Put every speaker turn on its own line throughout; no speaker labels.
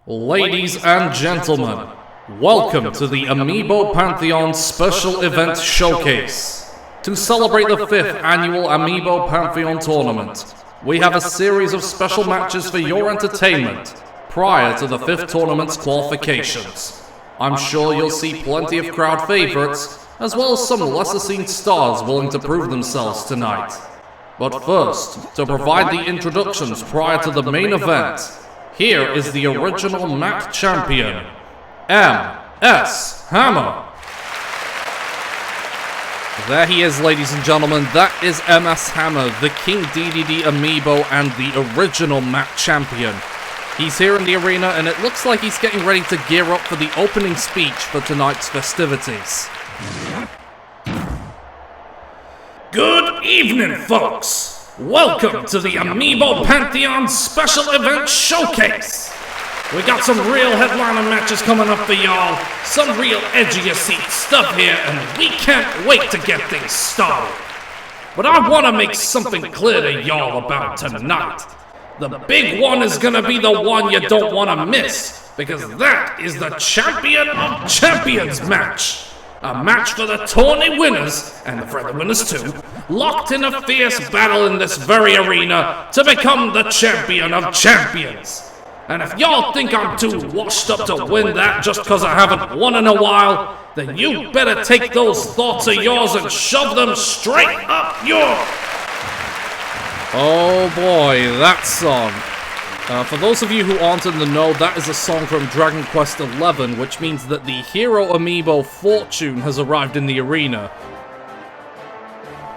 Ladies and gentlemen, welcome to the Amiibo Pantheon Special Event Showcase. To celebrate the 5th annual Amiibo Pantheon Tournament, we have a series of special matches for your entertainment prior to the 5th tournament's qualifications. I'm sure you'll see plenty of crowd favorites, as well as some lesser-seen stars willing to prove themselves tonight. But first, to provide the introductions prior to the main event, here is the original MAT champion, M.S. Hammer. There he is, ladies and gentlemen. That is M.S. Hammer, the King DDD Amiibo and the original MAT champion. He's here in the arena, and it looks like he's getting ready to gear up for the opening speech for tonight's festivities. Good evening, folks! Welcome to the Amiibo Pantheon Special Event Showcase! We got some real headliner matches coming up for y'all, some real edge-of-your-seat stuff here, and we can't wait to get things started. But I want to make something clear to y'all about tonight. The big one is gonna be the one you don't want to miss, because that is the Champion of Champions match. A match for the tourney winners, and the friendly winners too, locked in a fierce battle in this very arena to become the Champion of Champions. And if y'all think I'm too washed up to win that just because I haven't won in a while, then you better take those thoughts of yours and shove them straight up your... Oh boy, that song. For those of you who aren't in the know, that is a song from Dragon Quest XI, which means that the hero amiibo Fortune has arrived in the arena.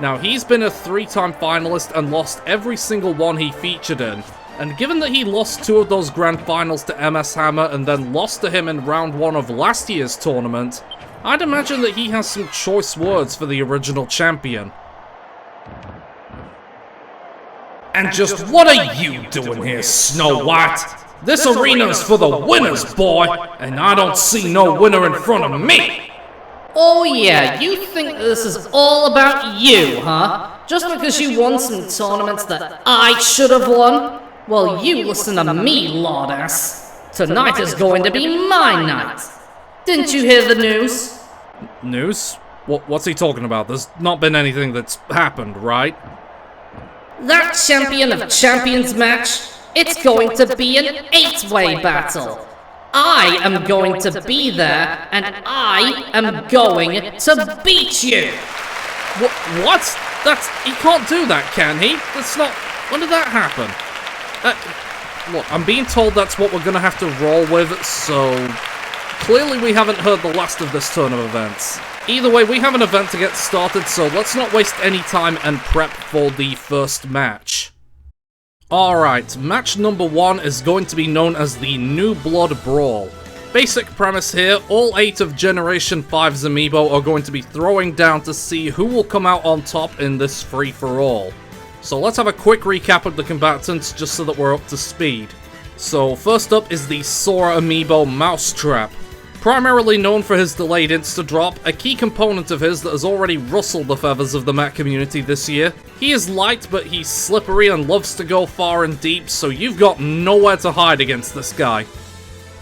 Now, he's been a 3-time finalist and lost every single one he featured in, and given that he lost 2 of those grand finals to M.S. Hammer and then lost to him in round 1 of last year's tournament, I'd imagine that he has some choice words for the original champion. And just what are you doing here, Snow White? This arena's for the winners, boy, and I don't see no winner in front of me!
Oh yeah, you think this is all about you, huh? Just because you won some tournaments that I should have won? Well, you listen to me, lordass. Tonight is going to be my night. Didn't you hear the news?
News? What's he talking about? There's not been anything that's happened, right?
That Champion of Champions match, it's going to be an 8-way battle. I am going to be there, and I am going to beat you.
What? He can't do that, can he? That's not... When did that happen? Look, I'm being told that's what we're gonna have to roll with, so... Clearly we haven't heard the last of this turn of events. Either way, we have an event to get started, so let's not waste any time and prep for the first match. Alright, match number 1 is going to be known as the New Blood Brawl. Basic premise here, all 8 of Generation 5's Amiibo are going to be throwing down to see who will come out on top in this free-for-all. So let's have a quick recap of the combatants just so that we're up to speed. So first up is the Sora Amiibo Mousetrap. Primarily known for his delayed insta-drop, a key component of his that has already rustled the feathers of the MAT community this year. He is light, but he's slippery and loves to go far and deep, so you've got nowhere to hide against this guy.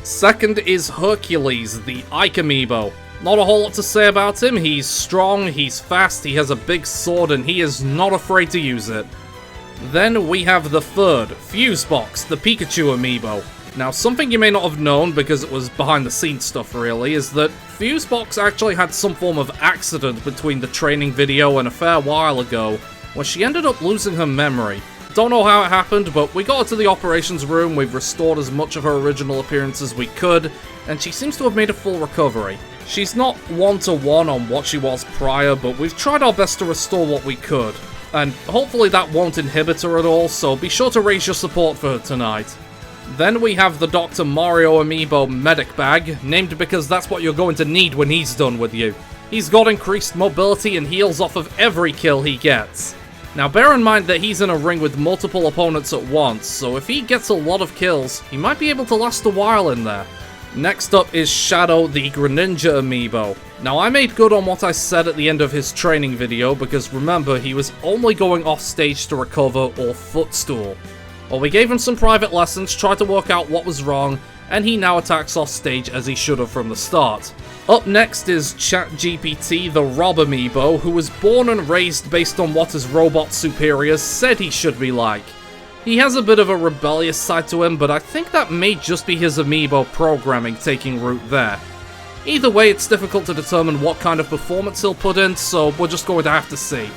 Second is Hercules, the Ike Amiibo. Not a whole lot to say about him. He's strong, he's fast, he has a big sword, and he is not afraid to use it. Then we have the third, Fusebox, the Pikachu Amiibo. Now, something you may not have known, because it was behind-the-scenes stuff really, is that Fusebox actually had some form of accident between the training video and a fair while ago, where she ended up losing her memory. Don't know how it happened, but we got her to the operations room, we've restored as much of her original appearance as we could, and she seems to have made a full recovery. She's not one-to-one on what she was prior, but we've tried our best to restore what we could. And hopefully that won't inhibit her at all, so be sure to raise your support for her tonight. Then we have the Dr. Mario Amiibo Medic Bag, named because that's what you're going to need when he's done with you. He's got increased mobility and heals off of every kill he gets. Now bear in mind that he's in a ring with multiple opponents at once, so if he gets a lot of kills, he might be able to last a while in there. Next up is Shadow the Greninja Amiibo. Now I made good on what I said at the end of his training video, because remember, he was only going off stage to recover or footstool. Well, we gave him some private lessons, tried to work out what was wrong, and he now attacks off stage as he should have from the start. Up next is ChatGPT, the R.O.B Amiibo, who was born and raised based on what his robot superiors said he should be like. He has a bit of a rebellious side to him, but I think that may just be his Amiibo programming taking root there. Either way, it's difficult to determine what kind of performance he'll put in, so we're just going to have to see.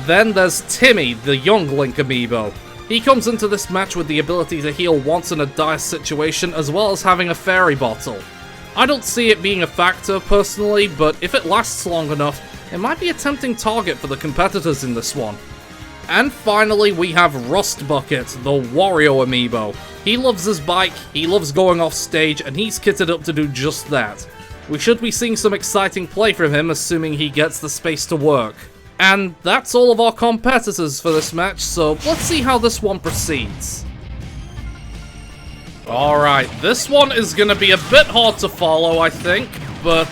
Then there's Timmy, the young Link Amiibo. He comes into this match with the ability to heal once in a dire situation, as well as having a fairy bottle. I don't see it being a factor, personally, but if it lasts long enough, it might be a tempting target for the competitors in this one. And finally, we have Rust Bucket, the Wario Amiibo. He loves his bike, he loves going off stage, and he's kitted up to do just that. We should be seeing some exciting play from him, assuming he gets the space to work. And that's all of our competitors for this match, so let's see how this one proceeds. Alright, this one is gonna be a bit hard to follow, I think, but,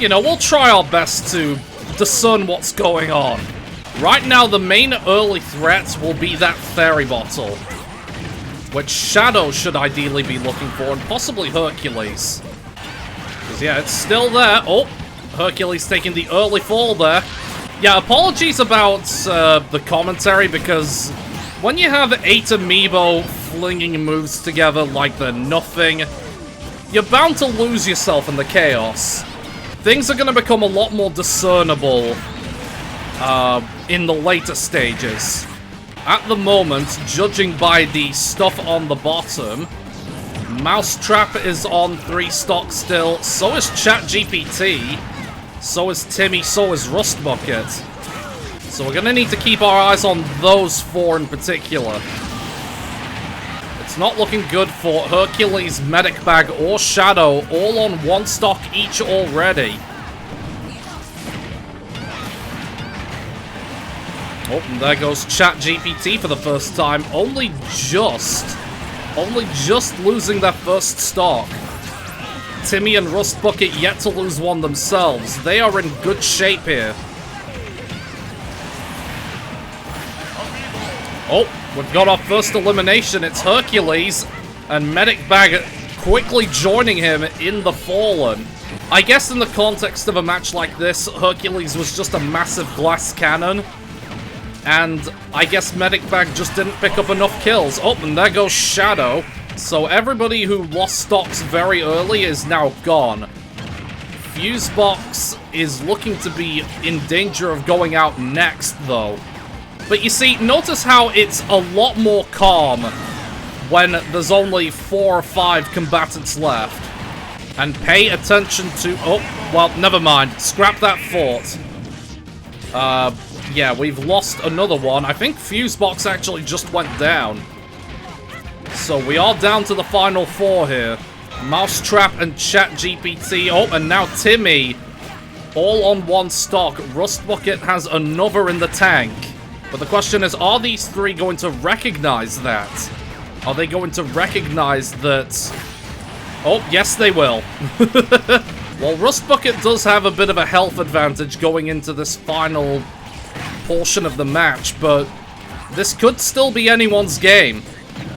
you know, we'll try our best to discern what's going on. Right now, the main early threat will be that fairy bottle, which Shadow should ideally be looking for, and possibly Hercules. Because, yeah, it's still there. Oh, Hercules taking the early fall there. Yeah, apologies about the commentary, because when you have 8 Amiibo flinging moves together like they're nothing, you're bound to lose yourself in the chaos. Things are going to become a lot more discernible in the later stages. At the moment, judging by the stuff on the bottom, Mousetrap is on 3 stock still, so is ChatGPT, so is Timmy, so is Rust Bucket. So we're gonna need to keep our eyes on those 4 in particular. It's not looking good for Hercules, Medic Bag, or Shadow, all on 1 stock each already. Oh, and there goes ChatGPT for the first time, only just losing their first stock. Timmy and Rust Bucket yet to lose one themselves. They are in good shape here. Oh, we've got our first elimination. It's Hercules, and Medic Bag quickly joining him in the Fallen. I guess in the context of a match like this, Hercules was just a massive glass cannon. And I guess Medic Bag just didn't pick up enough kills. Oh, and there goes Shadow. So everybody who lost stocks very early is now gone. Fusebox is looking to be in danger of going out next, though. But you see, notice how it's a lot more calm when there's only 4 or 5 combatants left. And pay attention to... oh, well, never mind. Scrap that fort. Yeah, we've lost another one. I think Fusebox actually just went down. So we are down to the final 4 here. Mousetrap and ChatGPT. Oh, and now Timmy. All on 1 stock. Rust Bucket has another in the tank. But the question is, are these 3 going to recognize that? Are they going to recognize that... oh, yes they will. Well, Rust Bucket does have a bit of a health advantage going into this final portion of the match, but this could still be anyone's game.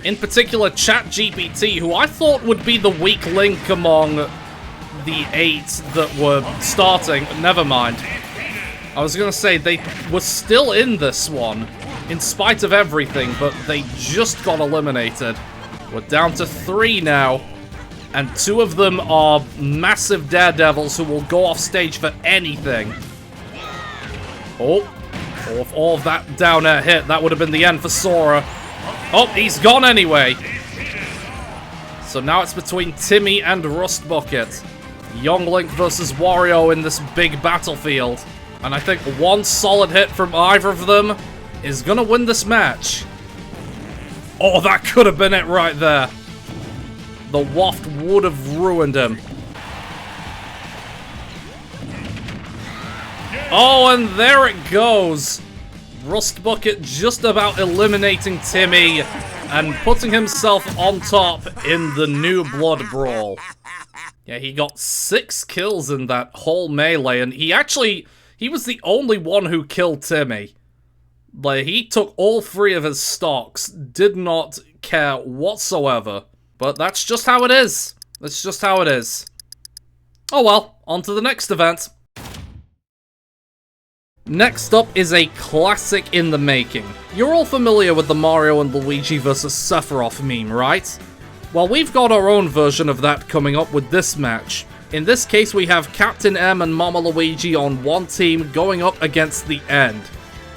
In particular, ChatGPT, who I thought would be the weak link among the 8 that were starting. Never mind. I was gonna say, they were still in this one, in spite of everything, but they just got eliminated. We're down to 3 now, and 2 of them are massive daredevils who will go off stage for anything. Oh. Oh, if all of that down air hit, that would have been the end for Sora. Oh, he's gone anyway. So now it's between Timmy and Rust Bucket. Young Link versus Wario in this big battlefield. And I think 1 solid hit from either of them is gonna win this match. Oh, that could have been it right there. The waft would have ruined him. Oh, and there it goes. Rust Bucket just about eliminating Timmy and putting himself on top in the New Blood Brawl. Yeah, he got 6 kills in that whole melee, and he was the only one who killed Timmy. Like, he took all 3 of his stocks, did not care whatsoever. But that's just how it is. That's just how it is. Oh well, on to the next event. Next up is a classic in the making. You're all familiar with the Mario and Luigi vs. Sephiroth meme, right? Well, we've got our own version of that coming up with this match. In this case, we have Captain M and Mama Luigi on one team going up against the End.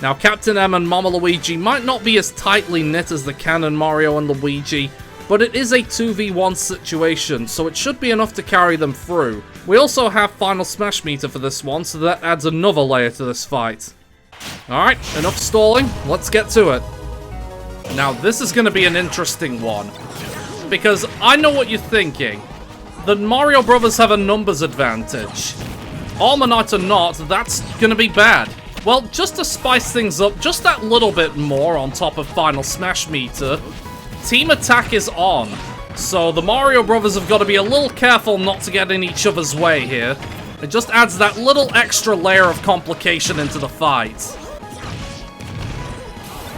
Now, Captain M and Mama Luigi might not be as tightly knit as the canon Mario and Luigi, but it is a 2v1 situation, so it should be enough to carry them through. We also have Final Smash Meter for this one, so that adds another layer to this fight. Alright, enough stalling, let's get to it. Now, this is going to be an interesting one, because I know what you're thinking. The Mario Brothers have a numbers advantage. Armonite or not, that's going to be bad. Well, just to spice things up just that little bit more on top of Final Smash Meter, Team Attack is on, so the Mario Brothers have got to be a little careful not to get in each other's way here. It just adds that little extra layer of complication into the fight.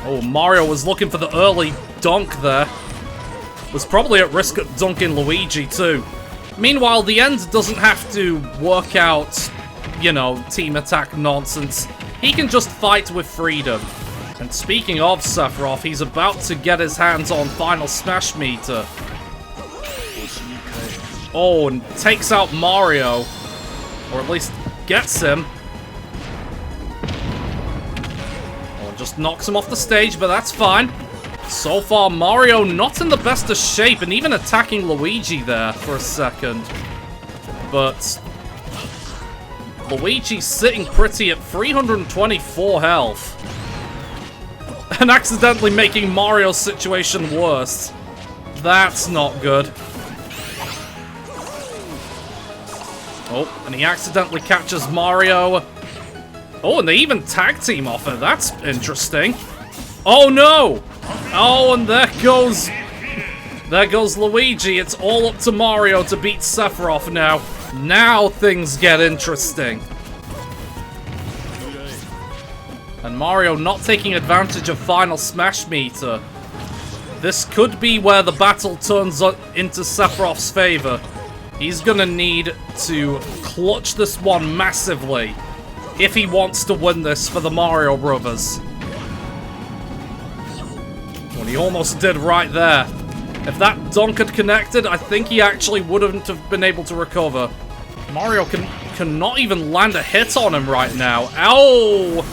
Oh, Mario was looking for the early dunk there. Was probably at risk of dunking Luigi too. Meanwhile, the End doesn't have to work out, you know, Team Attack nonsense. He can just fight with freedom. And speaking of Sephiroth, he's about to get his hands on Final Smash Meter. Oh, and takes out Mario. Or at least gets him. Or just knocks him off the stage, but that's fine. So far, Mario not in the best of shape, and even attacking Luigi there for a second. But Luigi's sitting pretty at 324 health. And accidentally making Mario's situation worse. That's not good. Oh, and he accidentally catches Mario. Oh, and they even tag team off it. That's interesting. Oh no! Oh, and there goes Luigi. It's all up to Mario to beat Sephiroth now. Now things get interesting. And Mario not taking advantage of Final Smash Meter. This could be where the battle turns into Sephiroth's favor. He's gonna need to clutch this one massively if he wants to win this for the Mario Brothers. Well, he almost did right there. If that dunk had connected, I think he actually wouldn't have been able to recover. Mario cannot even land a hit on him right now. Ow!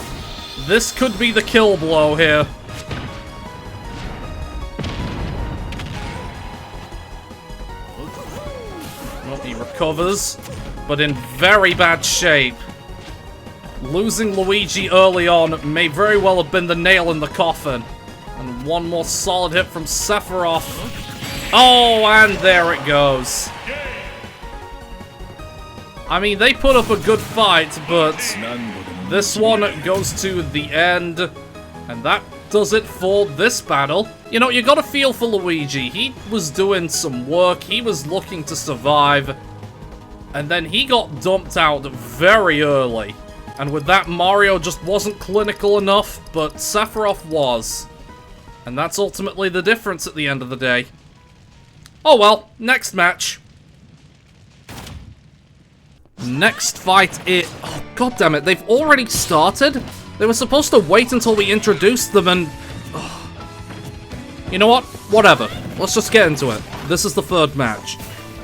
This could be the kill blow here. Well, he recovers, but in very bad shape. Losing Luigi early on may very well have been the nail in the coffin. And one more solid hit from Sephiroth. Oh, and there it goes. I mean, they put up a good fight, but this one goes to the End, and that does it for this battle. You know, you gotta feel for Luigi. He was doing some work, he was looking to survive, and then he got dumped out very early. And with that, Mario just wasn't clinical enough, but Sephiroth was. And that's ultimately the difference at the end of the day. Oh well, next match. Next fight is... Oh, goddammit, they've already started? They were supposed to wait until we introduced them and... Oh. You know what? Whatever. Let's just get into it. This is the third match.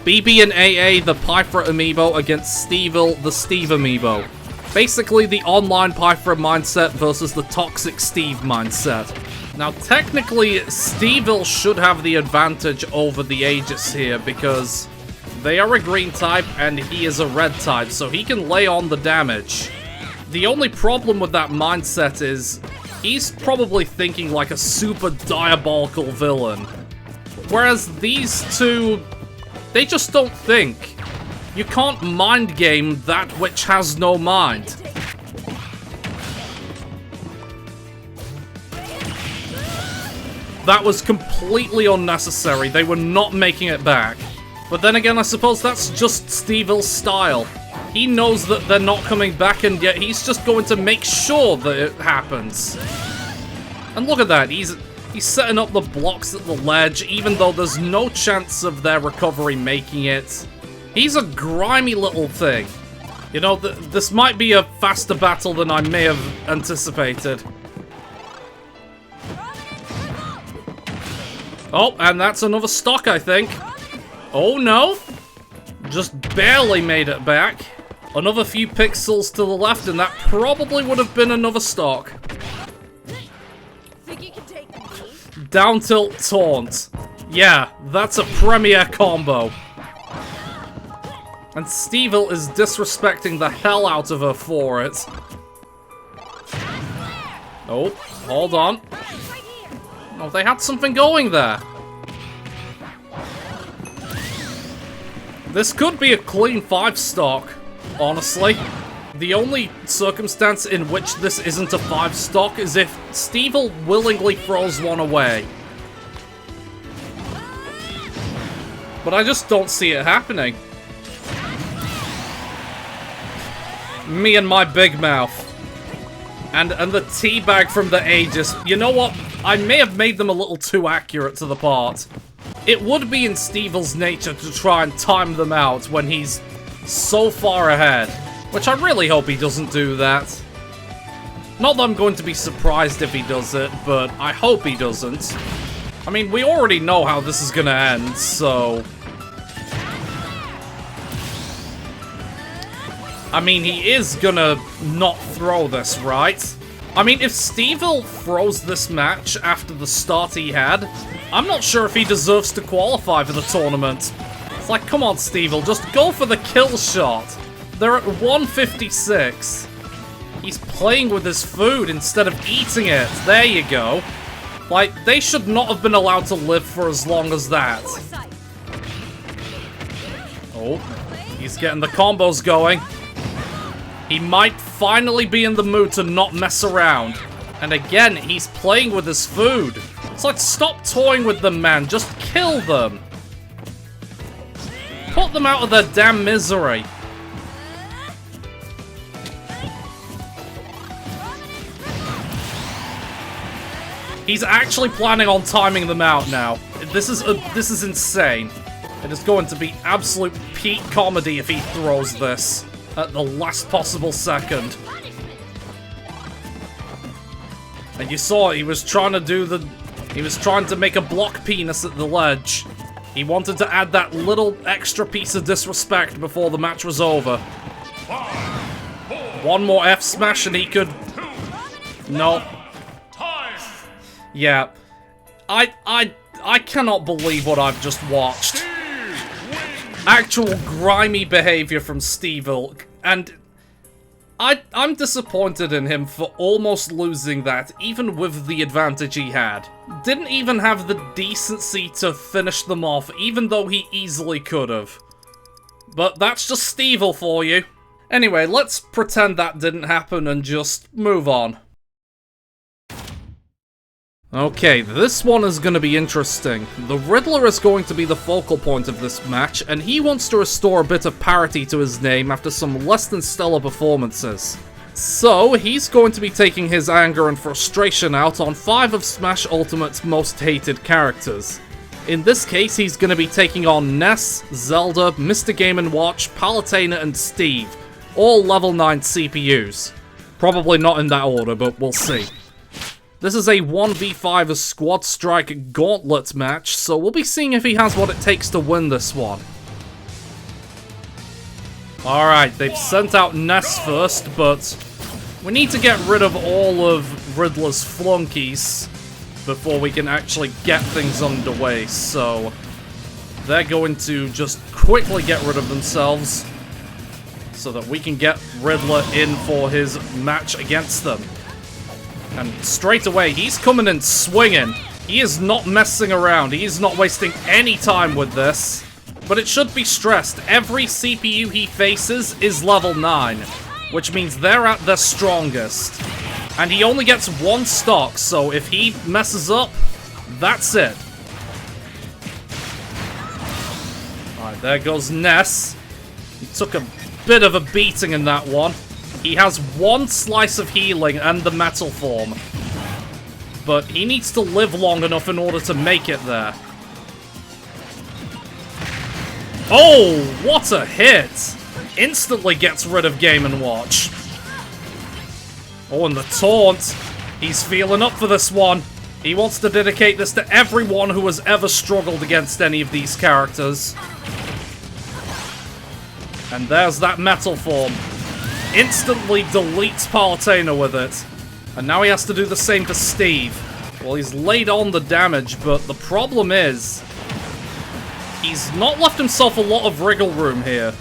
BB and AA, the Pythra Amiibo, against Stevel, the Steve Amiibo. Basically, the online Pythra mindset versus the Toxic Steve mindset. Now, technically, Stevel should have the advantage over the Aegis here, because they are a green type and he is a red type, so he can lay on the damage. The only problem with that mindset is he's probably thinking like a super diabolical villain. Whereas these two, they just don't think. You can't mind game that which has no mind. That was completely unnecessary. They were not making it back. But then again, I suppose that's just Stevel's style. He knows that they're not coming back, and yet he's just going to make sure that it happens. And look at that, he's He's setting up the blocks at the ledge, even though there's no chance of their recovery making it. He's a grimy little thing. You know, this might be a faster battle than I may have anticipated. Oh, and that's another stock, I think. Oh, no. Just barely made it back. Another few pixels to the left, and that probably would have been another stock.
Think you can take me?
Down tilt taunt. Yeah, that's a premier combo. And Stevel is disrespecting the hell out of her for it. Oh, hold on. Oh, they had something going there. This could be a clean 5-stock, honestly. The only circumstance in which this isn't a 5-stock is if Stevel willingly throws one away. But I just don't see it happening. Me and my big mouth. And the teabag from the Aegis. You know what? I may have made them a little too accurate to the part. It would be in Stevel's nature to try and time them out when he's so far ahead. Which I really hope he doesn't do that. Not that I'm going to be surprised if he does it, but I hope he doesn't. I mean, we already know how this is gonna end, so... I mean, he is gonna not throw this, right? I mean, if Stevel throws this match after the start he had, I'm not sure if he deserves to qualify for the tournament. It's like, come on, Stevel, just go for the kill shot. They're at 156. He's playing with his food instead of eating it. There you go. Like, they should not have been allowed to live for as long as that. Oh, he's getting the combos going. He might finally be in the mood to not mess around. And again, he's playing with his food. It's like, stop toying with them, man. Just kill them. Put them out of their damn misery. He's actually planning on timing them out now. This is insane. It is going to be absolute peak comedy if he throws this at the last possible second. And you saw he was trying to do the... He was trying to make a block penis at the ledge. He wanted to add that little extra piece of disrespect before the match was over. One more F smash and he could... No. Yeah. I cannot believe what I've just watched. Actual grimy behavior from Stevel, and I'm disappointed in him for almost losing that, even with the advantage he had. Didn't even have the decency to finish them off, even though he easily could have. But that's just Stevel for you. Anyway, let's pretend that didn't happen and just move on. Okay, this one is going to be interesting. The Riddler is going to be the focal point of this match, and he wants to restore a bit of parity to his name after some less than stellar performances. So, he's going to be taking his anger and frustration out on 5 of Smash Ultimate's most hated characters. In this case, he's going to be taking on Ness, Zelda, Mr. Game & Watch, Palutena, and Steve, all level 9 CPUs. Probably not in that order, but we'll see. This is a 1v5 Squad Strike Gauntlet match, so we'll be seeing if he has what it takes to win this one. Alright, they've sent out Ness first, but we need to get rid of all of Riddler's flunkies before we can actually get things underway, so they're going to just quickly get rid of themselves so that we can get Riddler in for his match against them. And straight away, he's coming in swinging. He is not messing around. He is not wasting any time with this. But it should be stressed, every CPU he faces is level 9, which means they're at their strongest. And he only gets 1 stock, so if he messes up, that's it. Alright, there goes Ness. He took a bit of a beating in that one. He has 1 slice of healing and the metal form. but he needs to live long enough in order to make it there. Oh, what a hit! Instantly gets rid of Game & Watch. Oh, and the taunt. He's feeling up for this one. He wants to dedicate this to everyone who has ever struggled against any of these characters. And there's that metal form. Instantly deletes Palutena with it. And now he has to do the same to Steve. Well, he's laid on the damage, but the problem is he's not left himself a lot of wriggle room here.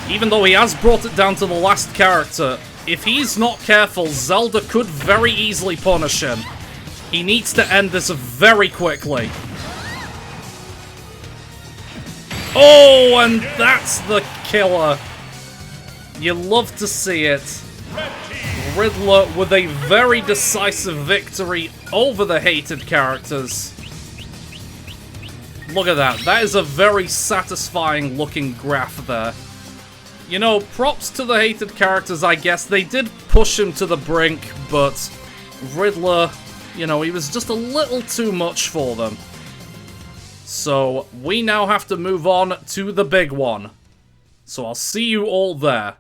Even though he has brought it down to the last character, if he's not careful, Zelda could very easily punish him. He needs to end this very quickly. Oh, and that's the killer. You love to see it. Riddler with a very decisive victory over the hated characters. Look at that. That is a very satisfying looking graph there. You know, props to the hated characters, I guess. They did push him to the brink, but Riddler, you know, he was just a little too much for them. So, we now have to move on to the big one. So I'll see you all there.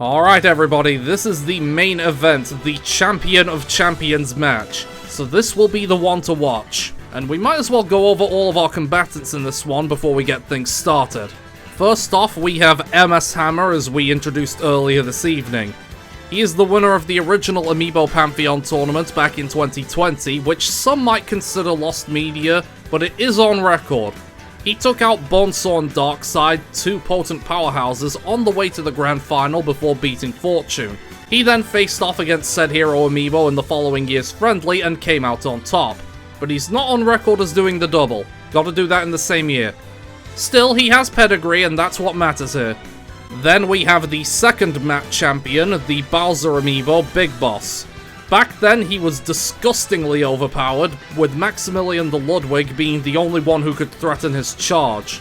Alright everybody, this is the main event, the Champion of Champions match. So this will be the one to watch. And we might as well go over all of our combatants in this one before we get things started. First off, we have MS Hammer, as we introduced earlier this evening. He is the winner of the original Amiibo Pantheon tournament back in 2020, which some might consider lost media, but it is on record. He took out Bonesaw and Darkseid, two potent powerhouses, on the way to the grand final before beating Fortune. He then faced off against said hero Amiibo in the following year's friendly and came out on top. But he's not on record as doing the double. Gotta do that in the same year. Still, he has pedigree, and that's what matters here. Then we have the second match champion, the Bowser Amiibo Big Boss. Back then, he was disgustingly overpowered, with Maximilian the Ludwig being the only one who could threaten his charge.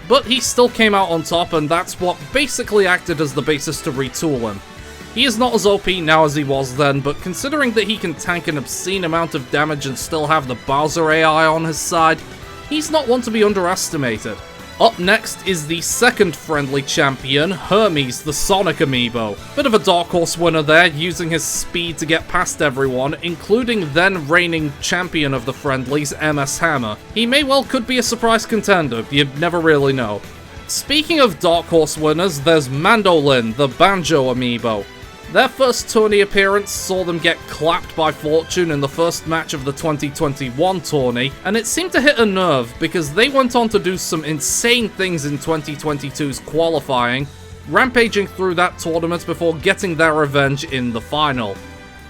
But he still came out on top, and that's what basically acted as the basis to retool him. He is not as OP now as he was then, but considering that he can tank an obscene amount of damage and still have the Bowser AI on his side, he's not one to be underestimated. Up next is the second friendly champion, Hermes the Sonic Amiibo. Bit of a Dark Horse winner there, using his speed to get past everyone, including then reigning champion of the friendlies, MS Hammer. He may well could be a surprise contender, you never really know. Speaking of Dark Horse winners, there's Mandolin, the Banjo Amiibo. Their first tourney appearance saw them get clapped by Fortune in the first match of the 2021 tourney, and it seemed to hit a nerve because they went on to do some insane things in 2022's qualifying, rampaging through that tournament before getting their revenge in the final.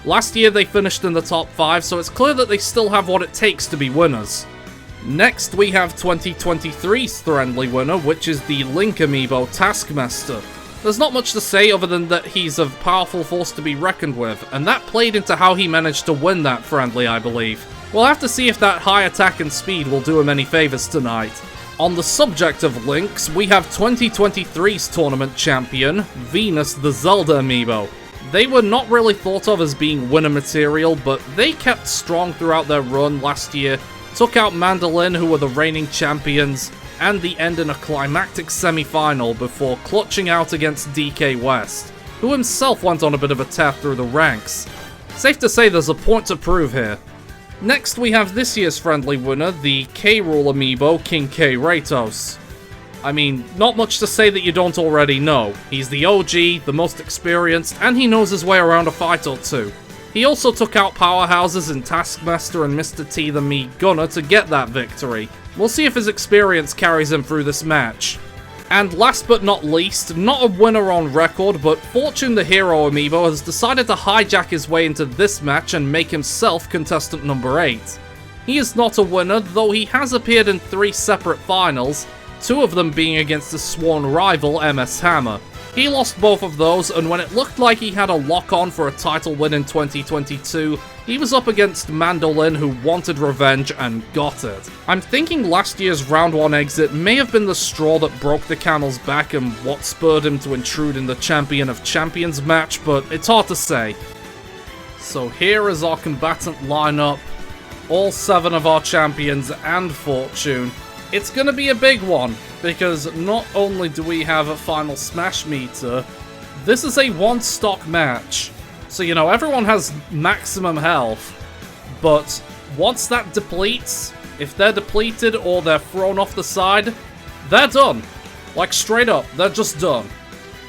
Last year they finished in the top 5, so it's clear that they still have what it takes to be winners. Next we have 2023's friendly winner, which is the Link Amiibo Taskmaster. There's not much to say other than that he's a powerful force to be reckoned with, and that played into how he managed to win that friendly, I believe. We'll have to see if that high attack and speed will do him any favors tonight. On the subject of links, we have 2023's tournament champion, Venus the Zelda Amiibo. They were not really thought of as being winner material, but they kept strong throughout their run last year, took out Mandolin, who were the reigning champions, and the end in a climactic semi-final before clutching out against DK West, who himself went on a bit of a tear through the ranks. Safe to say there's a point to prove here. Next we have this year's friendly winner, the K-Rool Amiibo King K. Ratos. I mean, not much to say that you don't already know. He's the OG, the most experienced, and he knows his way around a fight or two. He also took out powerhouses in Taskmaster and Mr. T the Me Gunner to get that victory. We'll see if his experience carries him through this match. And last but not least, not a winner on record, but Fortune the Hero Amiibo has decided to hijack his way into this match and make himself contestant number 8. He is not a winner, though he has appeared in 3 separate finals, 2 of them being against his sworn rival MS Hammer. He lost both of those, and when it looked like he had a lock-on for a title win in 2022, he was up against Mandolin, who wanted revenge and got it. I'm thinking last year's round 1 exit may have been the straw that broke the camel's back and what spurred him to intrude in the Champion of Champions match, but it's hard to say. So here is our combatant lineup. All 7 of our champions and Fortune. It's gonna be a big one, because not only do we have a final Smash meter, this is a one-stock match. So, you know, everyone has maximum health, but once that depletes, if they're depleted or they're thrown off the side, they're done. Like, straight up, they're just done.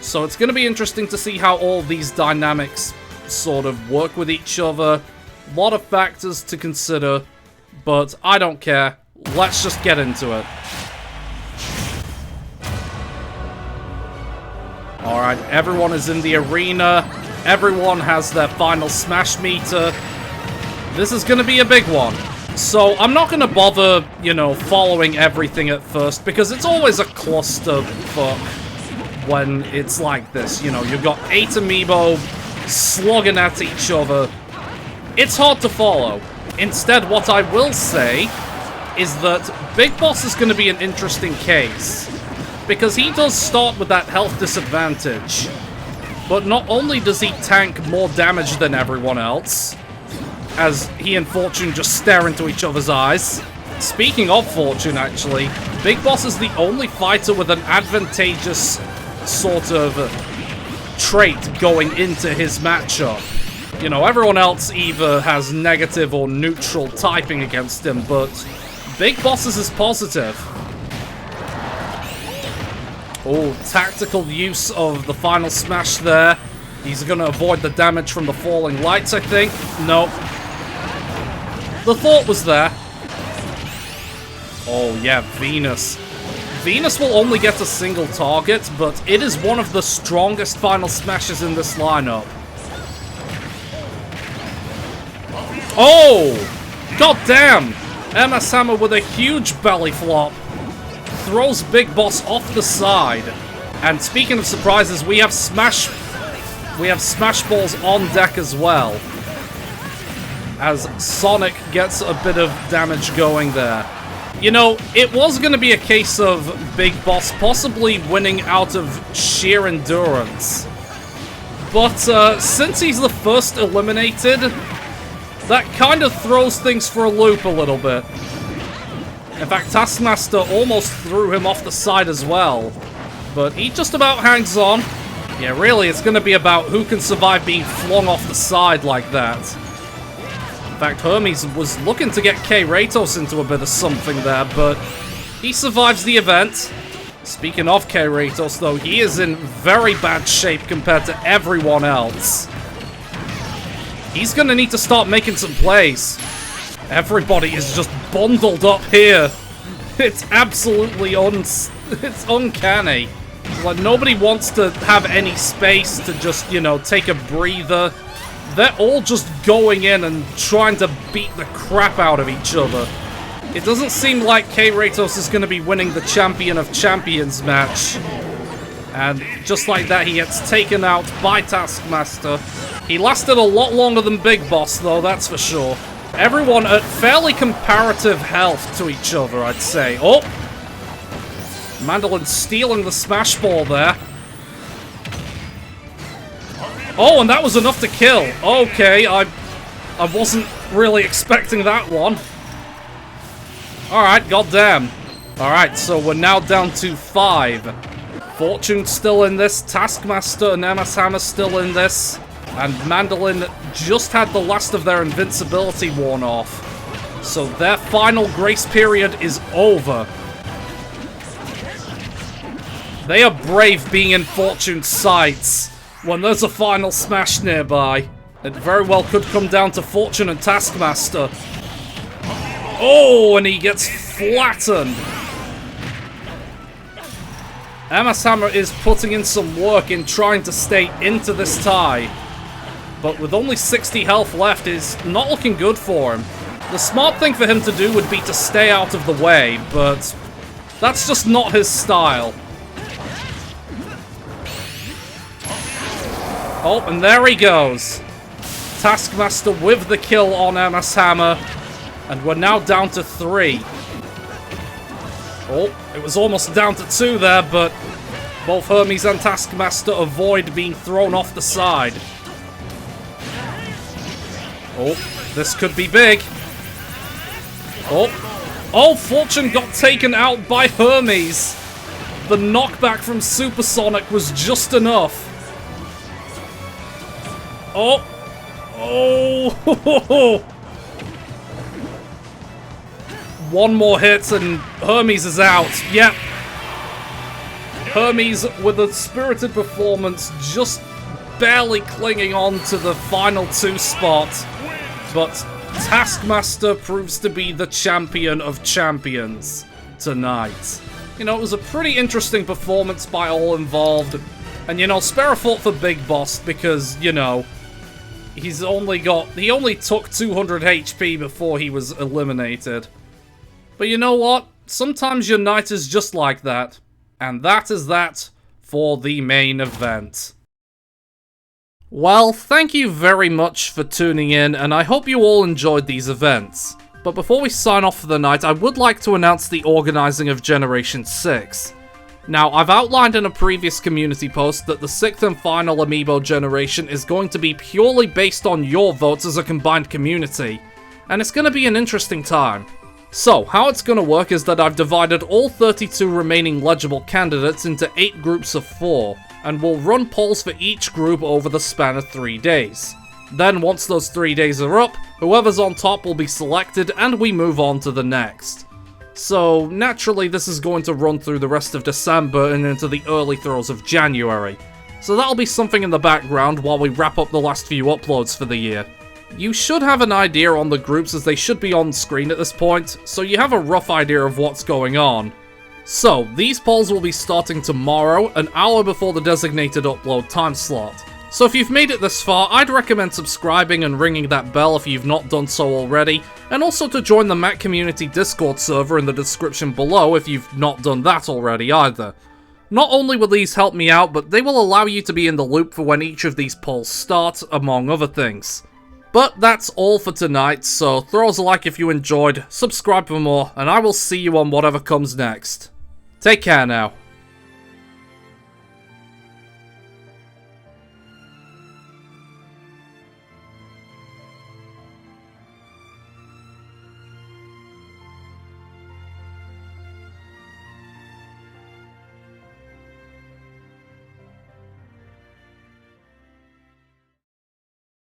So it's gonna be interesting to see how all these dynamics sort of work with each other. A lot of factors to consider, but I don't care. Let's just get into it. Alright, everyone is in the arena. Everyone has their final Smash meter. This is gonna be a big one. So, I'm not gonna bother, you know, following everything at first, because it's always a clusterfuck when it's like this. You know, you've got 8 Amiibo slugging at each other. It's hard to follow. Instead, what I will say is that Big Boss is going to be an interesting case, because he does start with that health disadvantage, but not only does he tank more damage than everyone else, as he and Fortune just stare into each other's eyes. Speaking of Fortune, actually, Big Boss is the only fighter with an advantageous sort of trait going into his matchup. You know, everyone else either has negative or neutral typing against him, but Big Boss's is positive. Oh, tactical use of the final Smash there. He's gonna avoid the damage from the falling lights, I think. Nope. The thought was there. Oh, yeah, Venus. Venus will only get a single target, but it is one of the strongest final Smashes in this lineup. Oh! God damn! MS Hammer with a huge belly flop. Throws Big Boss off the side. And speaking of surprises, we have Smash Balls on deck as well, as Sonic gets a bit of damage going there. You know, it was going to be a case of Big Boss possibly winning out of sheer endurance. But since he's the first eliminated, that kind of throws things for a loop a little bit. In fact, Taskmaster almost threw him off the side as well, but he just about hangs on. Yeah, really, it's going to be about who can survive being flung off the side like that. In fact, Hermes was looking to get K-Ratos into a bit of something there, but he survives the event. Speaking of K-Ratos, though, he is in very bad shape compared to everyone else. He's going to need to start making some plays. Everybody is just bundled up here. It's absolutely it's uncanny. Like, nobody wants to have any space to just, you know, take a breather. They're all just going in and trying to beat the crap out of each other. It doesn't seem like K-Ratos is going to be winning the Champion of Champions match. And just like that, he gets taken out by Taskmaster. He lasted a lot longer than Big Boss, though, that's for sure. Everyone at fairly comparative health to each other, I'd say. Oh! Mandolin stealing the Smash Ball there. Oh, and that was enough to kill. Okay, I wasn't really expecting that one. Alright, goddamn. Alright, so we're now down to 5. Fortune's still in this. Taskmaster and MS Hammer still in this. And Mandolin just had the last of their invincibility worn off. So their final grace period is over. They are brave being in Fortune's sights when there's a final Smash nearby. It very well could come down to Fortune and Taskmaster. Oh, and he gets flattened. MS Hammer is putting in some work in trying to stay into this tie. But with only 60 health left, is not looking good for him. The smart thing for him to do would be to stay out of the way, but that's just not his style. Oh, and there he goes. Taskmaster with the kill on MS Hammer. And we're now down to 3. Oh, it was almost down to 2 there, but both Hermes and Taskmaster avoid being thrown off the side. Oh, this could be big. Oh, Fortune got taken out by Hermes. The knockback from Supersonic was just enough. Oh, one more hit and Hermes is out. Yep. Hermes with a spirited performance, just barely clinging on to the final 2 spot. But Taskmaster proves to be the champion of champions tonight. You know, it was a pretty interesting performance by all involved. And, you know, Sparrow fought for Big Boss because, you know, he only took 200 HP before he was eliminated. But you know what? Sometimes your night is just like that. And that is that for the main event. Well, thank you very much for tuning in, and I hope you all enjoyed these events. But before we sign off for the night, I would like to announce the organising of Generation 6. Now, I've outlined in a previous community post that the 6th and final Amiibo generation is going to be purely based on your votes as a combined community, and it's going to be an interesting time. So, how it's going to work is that I've divided all 32 remaining legible candidates into 8 groups of 4, and we'll run polls for each group over the span of 3 days. Then, once those 3 days are up, whoever's on top will be selected and we move on to the next. So, naturally this is going to run through the rest of December and into the early throes of January. So that'll be something in the background while we wrap up the last few uploads for the year. You should have an idea on the groups as they should be on screen at this point, so you have a rough idea of what's going on. So, these polls will be starting tomorrow, an hour before the designated upload time slot. So if you've made it this far, I'd recommend subscribing and ringing that bell if you've not done so already, and also to join the Matt Community Discord server in the description below if you've not done that already either. Not only will these help me out, but they will allow you to be in the loop for when each of these polls start, among other things. But that's all for tonight, so throw us a like if you enjoyed, subscribe for more, and I will see you on whatever comes next. Take care now.